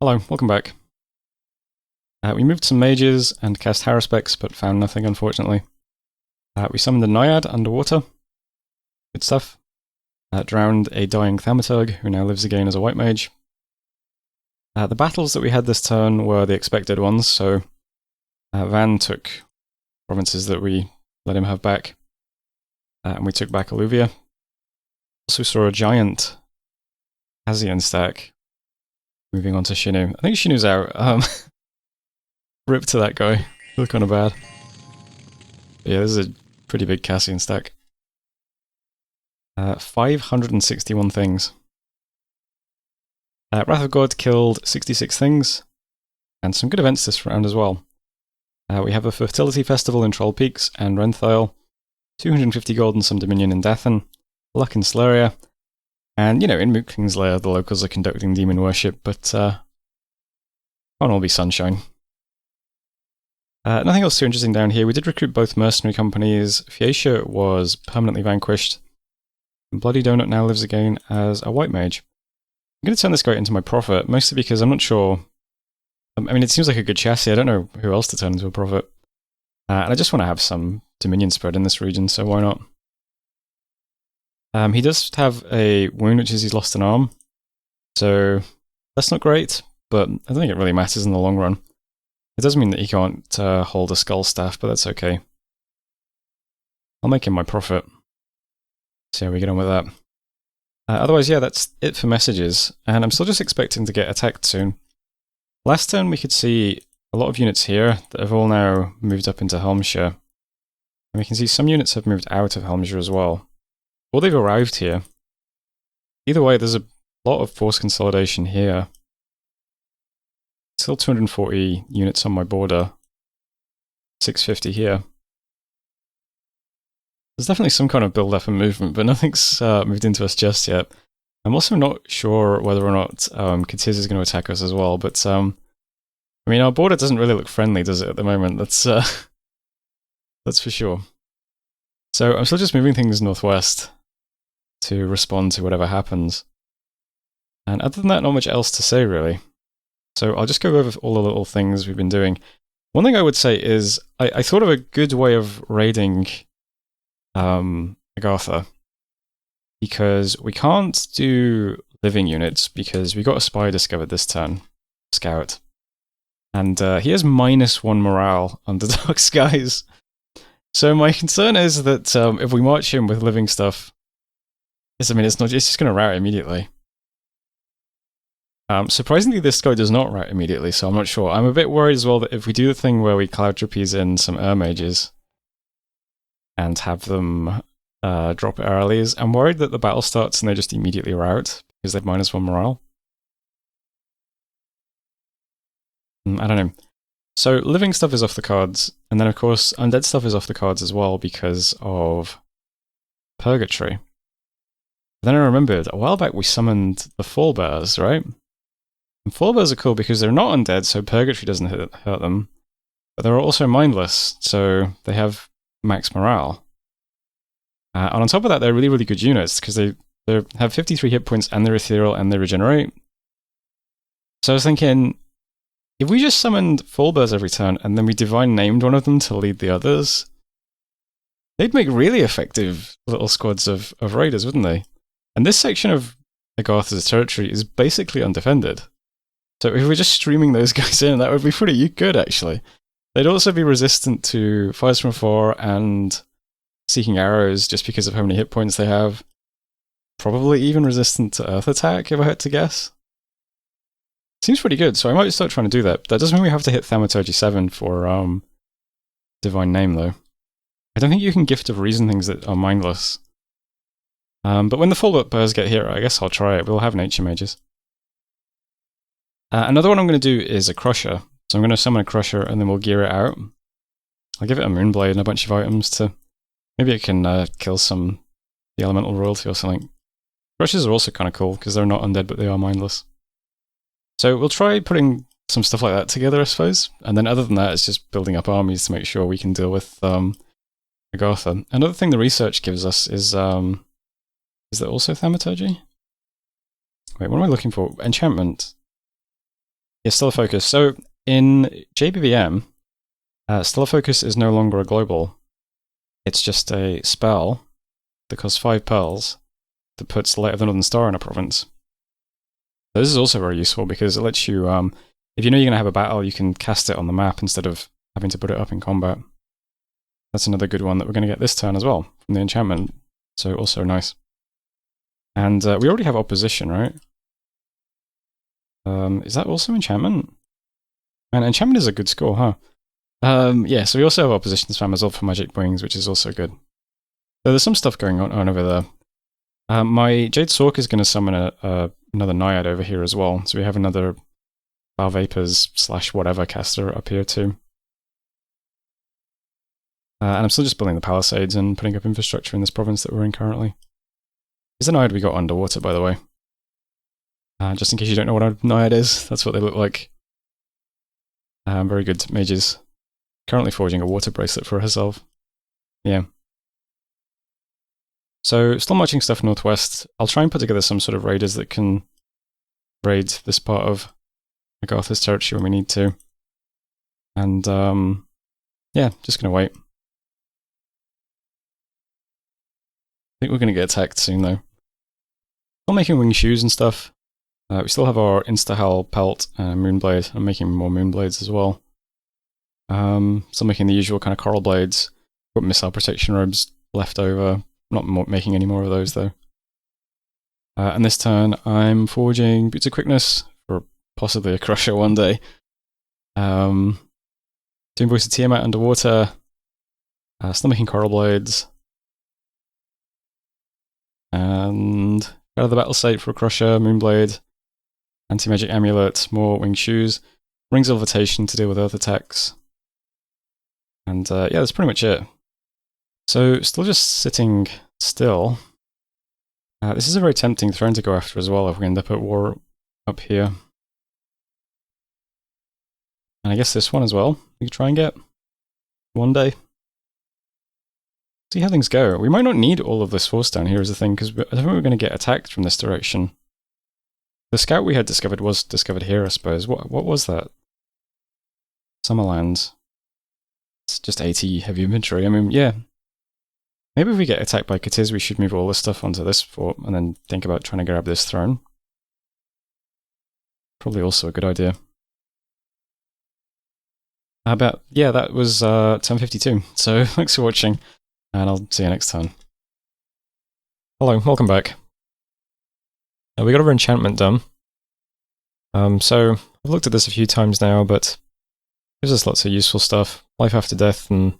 Hello, welcome back. We moved some mages and cast Haruspecs, but found nothing, unfortunately. We summoned a Naiad underwater. Good stuff. Drowned a dying Thaumaturg, who now lives again as a white mage. The battles that we had this turn were the expected ones, so Van took provinces that we let him have back, and we took back Alluvia. Also saw a giant Cassia stack. Moving on to Shinu. I think Shinu's out. Rip to that guy. Look kind of bad. But yeah, this is a pretty big Cassian stack. 561 things. Wrath of God killed 66 things, and some good events this round as well. We have a Fertility Festival in Troll Peaks and Renthile, 250 gold and some Dominion in Dathan, luck in Sceleria, and, you know, in Moot King's Lair the locals are conducting demon worship, but can't all be sunshine. Nothing else too interesting down here. We did recruit both mercenary companies. Fiesha was permanently vanquished, and Bloody Donut now lives again as a white mage. I'm going to turn this guy into my prophet, mostly because I'm not sure. I mean, it seems like a good chassis. I don't know who else to turn into a prophet. And I just want to have some dominion spread in this region, so why not? He does have a wound, which is he's lost an arm. So that's not great, but I don't think it really matters in the long run. It does mean that he can't hold a skull staff, but that's okay. I'll make him my prophet. See how we get on with that. Otherwise, yeah, that's it for messages, and I'm still just expecting to get attacked soon. Last turn we could see a lot of units here that have all now moved up into Helmshire. And we can see some units have moved out of Helmshire as well. Or they've arrived here. Either way, there's a lot of force consolidation here. Still 240 units on my border. 650 here. There's definitely some kind of build-up and movement, but nothing's moved into us just yet. I'm also not sure whether or not Katiz is going to attack us as well, but I mean, our border doesn't really look friendly, does it, at the moment? That's for sure. So I'm still just moving things northwest to respond to whatever happens. And other than that, not much else to say, really. So I'll just go over all the little things we've been doing. One thing I would say is, I thought of a good way of raiding Agartha, because we can't do living units, because we got a spy discovered this turn, Scout. And he has -1 morale under Dark Skies. So my concern is that if we march him with living stuff, it's just going to rout immediately. Surprisingly, this guy does not rout immediately, so I'm not sure. I'm a bit worried as well that if we do the thing where we Cloud Trapeze in some mages and have them drop earlies, I'm worried that the battle starts and they just immediately rout because they've -1 morale. I don't know. So living stuff is off the cards, and then of course undead stuff is off the cards as well because of Purgatory. But then I remembered, a while back we summoned the Fallbears, right? And Fallbears are cool because they're not undead, so Purgatory doesn't hurt them. But they're also mindless, so they have max morale. And on top of that, they're really, really good units, because they have 53 hit points, and they're ethereal, and they regenerate. So I was thinking, if we just summoned Fallbears every turn, and then we divine named one of them to lead the others, they'd make really effective little squads of raiders, wouldn't they? And this section of Agartha's territory is basically undefended. So if we're just streaming those guys in, that would be pretty good, actually. They'd also be resistant to Fires from Afar and Seeking Arrows, just because of how many hit points they have. Probably even resistant to Earth Attack, if I had to guess. Seems pretty good, so I might start trying to do that. That doesn't mean we have to hit Thaumaturgy 7 for Divine Name, though. I don't think you can Gift of Reason things that are mindless. But when the Fallbears get here, I guess I'll try it. We'll have Nature Mages. Another one I'm going to do is a Crusher. So I'm going to summon a Crusher, and then we'll gear it out. I'll give it a Moonblade and a bunch of items to... Maybe it can kill the Elemental Royalty or something. Crushers are also kind of cool, because they're not undead, but they are mindless. So we'll try putting some stuff like that together, I suppose. And then other than that, it's just building up armies to make sure we can deal with Agartha. Another thing the research gives us is there also Thaumaturgy? Wait, what am I looking for? Enchantment. Yeah, Stellar Focus. So in JBBM, Stellar Focus is no longer a global. It's just a spell that costs 5 pearls that puts the Light of the Northern Star in a province. So this is also very useful because it lets you, if you know you're going to have a battle, you can cast it on the map instead of having to put it up in combat. That's another good one that we're going to get this turn as well from the enchantment. So also nice. And we already have opposition, right? Is that also enchantment? And enchantment is a good score, huh? Yeah, so we also have opposition spam as well for magic wings, which is also good. So there's some stuff going on over there. My Jade Sork is going to summon another Naiad over here as well. So we have another Bar Vapors / whatever caster up here too. And I'm still just building the Palisades and putting up infrastructure in this province that we're in currently. Here's the Naiad we got underwater, by the way. Just in case you don't know what a Naiad is, that's what they look like. Very good mages. Currently forging a water bracelet for herself. Yeah. So, still marching stuff northwest. I'll try and put together some sort of raiders that can raid this part of Agartha's territory when we need to. And, yeah, just gonna wait. I think we're gonna get attacked soon, though. Still making wing shoes and stuff. We still have our Instahal pelt and Moonblade. I'm making more Moonblades as well. Still making the usual kind of coral blades. Got missile protection robes left over. Not making any more of those though. And this turn I'm forging Boots of Quickness for possibly a Crusher one day. Doing Voice of Tiamat underwater. Still making coral blades. And out of the battle site for a Crusher, Moonblade, Anti-Magic Amulet, more Winged Shoes, Rings of Levitation to deal with earth attacks. And yeah, that's pretty much it. So, still just sitting still. This is a very tempting throne to go after as well if we end up at war up here. And I guess this one as well, we could try and get one day. See how things go. We might not need all of this force down here is the thing, because I don't think we're going to get attacked from this direction. The scout we had discovered was discovered here, I suppose. What was that? Summerlands. It's just 80 heavy infantry. I mean, yeah. Maybe if we get attacked by Katiz, we should move all this stuff onto this fort and then think about trying to grab this throne. Probably also a good idea. Yeah, that was 10:52. So thanks for watching, and I'll see you next time. Hello, welcome back. We got our enchantment done. So I've looked at this a few times now, but there's just lots of useful stuff. Life after death and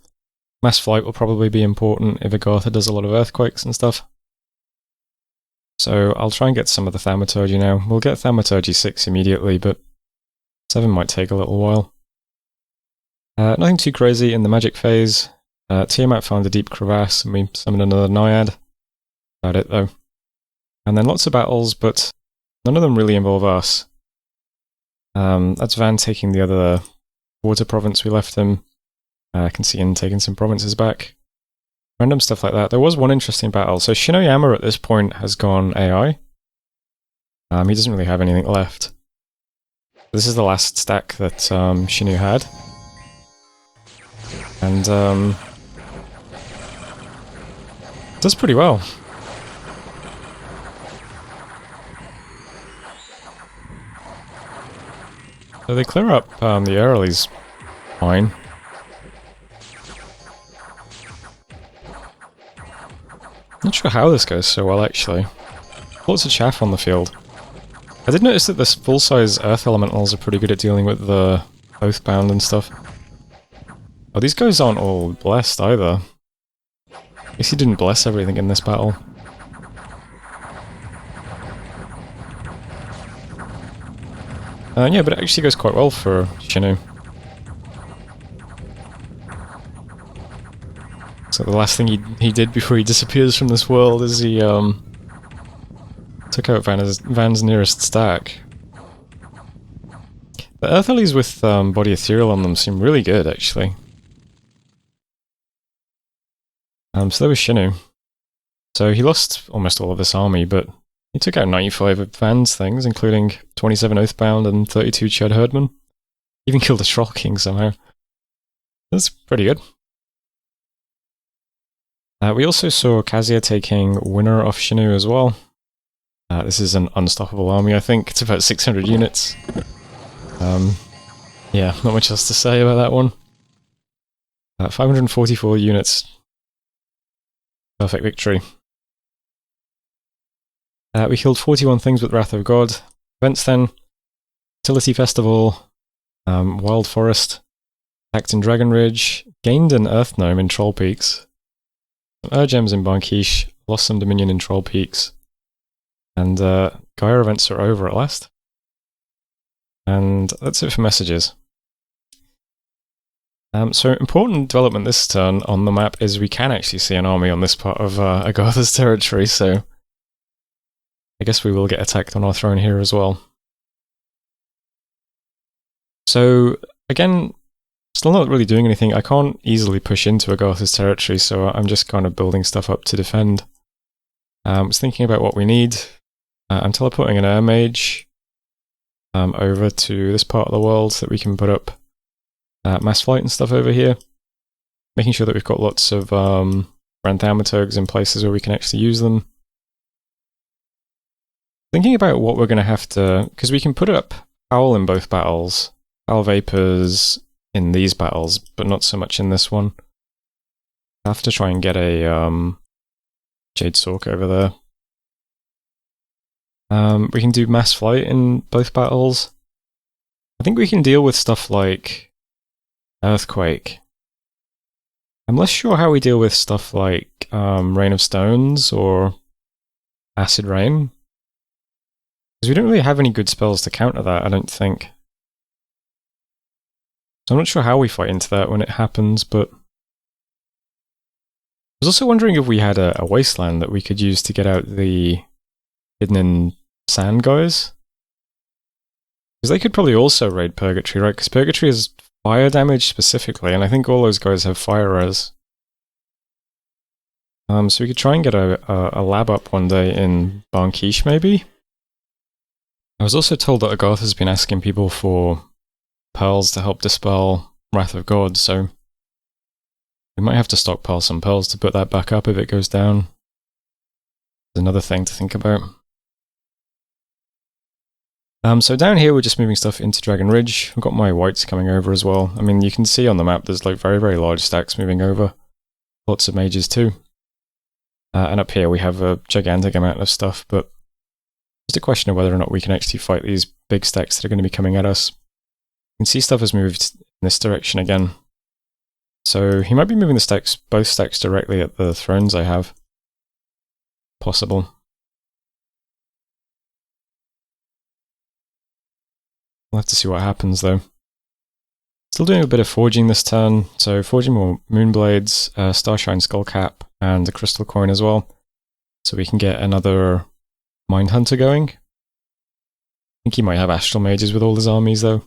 mass flight will probably be important if Agartha does a lot of earthquakes and stuff. So I'll try and get some of the Thaumaturgy now. We'll get Thaumaturgy 6 immediately, but 7 might take a little while. Nothing too crazy in the magic phase. Tiamat found a deep crevasse and we summoned another Naiad. About it though. And then lots of battles, but none of them really involve us. That's Van taking the other water province we left him. I can see him taking some provinces back. Random stuff like that. There was one interesting battle. So Shinoyama at this point has gone AI. He doesn't really have anything left. This is the last stack that Shinu had. And does pretty well. So they clear up the earlies fine. Not sure how this goes so well, actually. Lots of chaff on the field. I did notice that the full-size Earth Elementals are pretty good at dealing with the Oathbound and stuff. Oh, these guys aren't all blessed either. I guess he didn't bless everything in this battle. Yeah, but it actually goes quite well for Shinu. So the last thing he did before he disappears from this world is he took out Van's nearest stack. The Earthalies with Body Ethereal on them seem really good, actually. So there was Shinu. So he lost almost all of this army, but He took out 95 advanced things, including 27 Oathbound and 32 Chud Herdmen. Even killed a Troll King somehow. That's pretty good. We also saw Cassia taking Winner off Shinu as well. This is an unstoppable army, I think. It's about 600 units. Yeah, not much else to say about that one. 544 units. Perfect victory. We killed 41 things with Wrath of God. Events then. Fertility Festival. Wild Forest. Attacked in Dragon Ridge. Gained an Earth Gnome in Troll Peaks. Some Gems in Banquiche. Lost some Dominion in Troll Peaks. And Gaia events are over at last. And that's it for messages. So important development this turn on the map is we can actually see an army on this part of Agartha's territory, so I guess we will get attacked on our throne here as well. So again, still not really doing anything. I can't easily push into Agartha's territory, so I'm just kind of building stuff up to defend. I was thinking about what we need. I'm teleporting an air mage over to this part of the world so that we can put up mass flight and stuff over here. Making sure that we've got lots of Grand Thaumaturgs in places where we can actually use them. Thinking about what we're going to have to... because we can put up Howl in both battles. Howl Vapors in these battles, but not so much in this one. I have to try and get a Jade Sork over there. We can do mass flight in both battles. I think we can deal with stuff like Earthquake. I'm less sure how we deal with stuff like Rain of Stones or Acid Rain. Because we don't really have any good spells to counter that, I don't think. So I'm not sure how we fight into that when it happens, but... I was also wondering if we had a wasteland that we could use to get out the hidden in sand guys. Because they could probably also raid Purgatory, right? Because Purgatory is fire damage specifically, and I think all those guys have fire res. So we could try and get a lab up one day in Banquiche, maybe? I was also told that Agartha has been asking people for pearls to help dispel Wrath of God, so we might have to stockpile some pearls to put that back up if it goes down. There's another thing to think about. So down here we're just moving stuff into Dragon Ridge. I've got my whites coming over as well. I mean, you can see on the map there's like very, very large stacks moving over. Lots of mages too. And up here we have a gigantic amount of stuff, but just a question of whether or not we can actually fight these big stacks that are going to be coming at us. You can see stuff has moved in this direction again. So he might be moving the stacks, both stacks directly at the thrones I have. Possible. We'll have to see what happens though. Still doing a bit of forging this turn, so forging more Moonblades, Starshine Skullcap, and a Crystal Coin as well. So we can get another Mind Hunter going. I think he might have Astral Mages with all his armies though.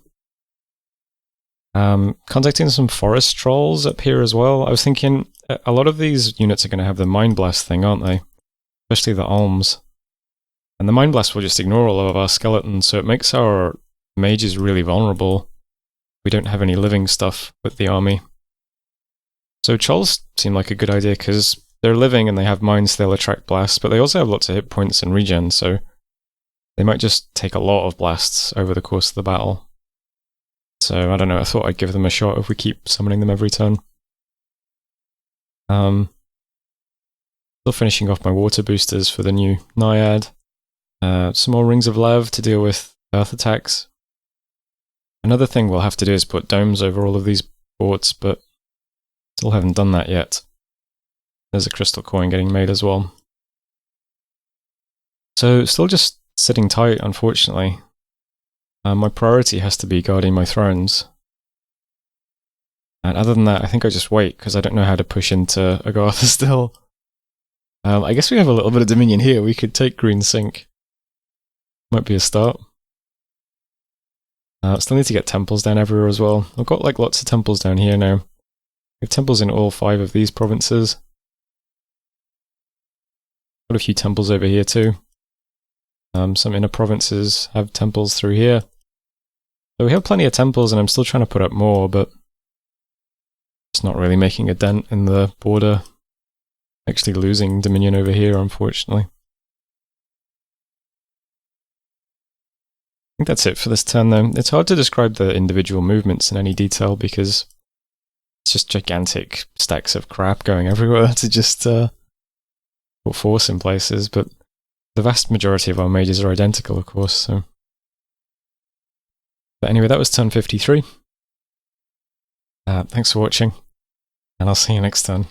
Contacting some Forest Trolls up here as well. I was thinking, a lot of these units are going to have the Mind Blast thing, aren't they? Especially the Alms. And the Mind Blast will just ignore all of our skeletons, so it makes our mages really vulnerable. We don't have any living stuff with the army. So Trolls seem like a good idea because they're living and they have minds, they'll attract blasts, but they also have lots of hit points and regen, so they might just take a lot of blasts over the course of the battle. So I don't know, I thought I'd give them a shot if we keep summoning them every turn. Still finishing off my water boosters for the new Naiad. Some more Rings of Love to deal with earth attacks. Another thing we'll have to do is put domes over all of these boards, but still haven't done that yet. There's a crystal coin getting made as well. So still just sitting tight, unfortunately. My priority has to be guarding my thrones. And other than that, I think I just wait, because I don't know how to push into Agartha still. I guess we have a little bit of Dominion here. We could take Green Sink. Might be a start. Still need to get temples down everywhere as well. I've got like lots of temples down here now. We have temples in all 5 of these provinces. Got a few temples over here too. Some inner provinces have temples through here. So we have plenty of temples, and I'm still trying to put up more, but it's not really making a dent in the border. Actually losing dominion over here, unfortunately. I think that's it for this turn, though. It's hard to describe the individual movements in any detail because it's just gigantic stacks of crap going everywhere to just put force in places, but the vast majority of our mages are identical, of course, so... But anyway, that was turn 53. Thanks for watching, and I'll see you next turn.